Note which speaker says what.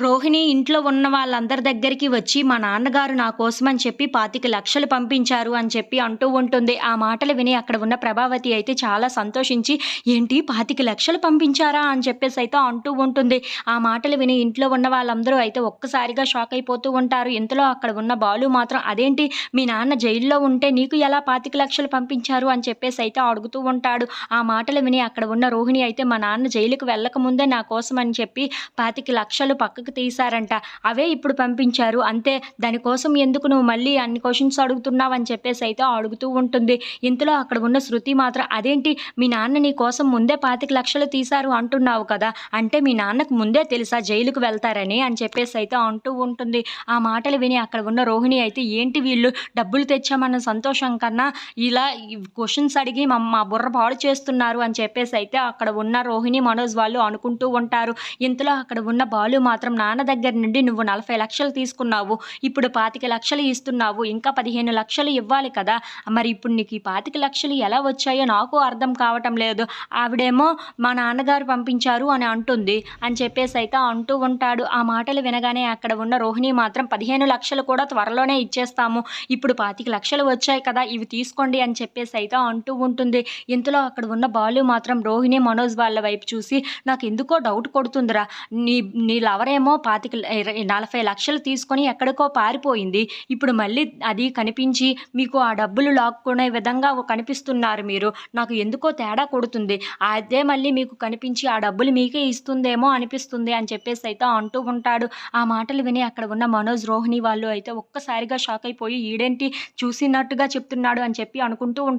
Speaker 1: రోహిణి ఇంట్లో ఉన్న వాళ్ళందరి దగ్గరికి వచ్చి, మా నాన్నగారు నా కోసమని చెప్పి 25,00,000 పంపించారు అని చెప్పి అంటూ ఉంటుంది. ఆ మాటలు విని అక్కడ ఉన్న ప్రభావతి అయితే చాలా సంతోషించి, "ఏంటి 25,00,000 పంపించారా?" అని చెప్పేసైతే అంటూ ఉంటుంది. ఆ మాటలు విని ఇంట్లో ఉన్న వాళ్ళందరూ అయితే ఒక్కసారిగా షాక్ అయిపోతూ ఉంటారు. ఇంతలో అక్కడ ఉన్న బాలు మాత్రం, "అదేంటి మీ నాన్న జైల్లో ఉంటే నీకు ఎలా 25,00,000 పంపించారు?" అని చెప్పేసైతే అడుగుతూ ఉంటాడు. ఆ మాటలు విని అక్కడ ఉన్న రోహిణి అయితే, "మా నాన్న జైలుకి వెళ్ళకముందే నా కోసం అని చెప్పి 25,00,000 పక్కకు తీశారంట. అవే ఇప్పుడు పంపించారు అంతే. దానికోసం ఎందుకు నువ్వు మళ్ళీ అన్ని క్వెషన్స్ అడుగుతున్నావని చెప్పేసైతే అడుగుతూ ఉంటుంది. ఇంతలో అక్కడ ఉన్న శృతి మాత్రం, "అదేంటి మీ నాన్న నీ కోసం ముందే 25,00,000 తీశారు అంటున్నావు కదా! అంటే మీ నాన్నకు ముందే తెలుసా జైలుకి వెళ్తారని?" అని చెప్పేసైతే అంటూ ఉంటుంది. ఆ మాటలు విని అక్కడ ఉన్న రోహిణి అయితే, "ఏంటి వీళ్ళు డబ్బులు తెచ్చామన్న సంతోషం కన్నా ఇలా క్వెషన్స్ అడిగి మా బుర్ర పాడు చేస్తున్నారు" అని చెప్పేసైతే అక్కడ ఉన్న రోహిణి, మనోజ్ వాళ్ళు అనుకుంటూ ఉంటారు. ఇంతలో అక్కడ ఉన్న బాలు మాత్రం, "నాన్న దగ్గర నుండి నువ్వు 40,00,000 తీసుకున్నావు. ఇప్పుడు 25,00,000 ఇస్తున్నావు. ఇంకా 15,00,000 ఇవ్వాలి కదా! మరి ఇప్పుడు నీకు ఈ 25,00,000 ఎలా వచ్చాయో నాకు అర్థం కావటం లేదు. ఆవిడేమో మా నాన్నగారు పంపించారు అని అంటుంది" అని చెప్పేసైతే అంటూ ఉంటాడు. ఆ మాటలు వినగానే అక్కడ ఉన్న రోహిణి మాత్రం, 15,00,000 కూడా త్వరలోనే ఇచ్చేస్తాము. ఇప్పుడు 25,00,000 వచ్చాయి కదా! ఇవి తీసుకోండి అని చెప్పేసైతే అంటూ ఉంటుంది. ఇంతలో అక్కడ ఉన్న బాలు మాత్రం రోహిణి, మనోజ్ వాళ్ళ వైపు చూసి, "నాకెందుకో డౌట్ కొడుతుందిరా. నీ నీ లవరేమో 40,00,000 తీసుకొని ఎక్కడికో పారిపోయింది. ఇప్పుడు మళ్ళీ అది కనిపించి మీకు ఆ డబ్బులు లాక్కునే విధంగా కనిపిస్తున్నారు మీరు. నాకు ఎందుకో తేడా కొడుతుంది. అదే మళ్ళీ మీకు కనిపించి ఆ డబ్బులు మీకే ఇస్తుందేమో అనిపిస్తుంది" అని చెప్పేసైతే అంటూ ఉంటాడు. ఆ మాటలు విని అక్కడ ఉన్న మనోజ్, రోహిణి వాళ్ళు అయితే ఒక్కసారిగా షాక్ అయిపోయి, "ఈడేంటి చూసినట్టుగా చెప్తున్నాడు" అని చెప్పి అనుకుంటూ ఉంటారు.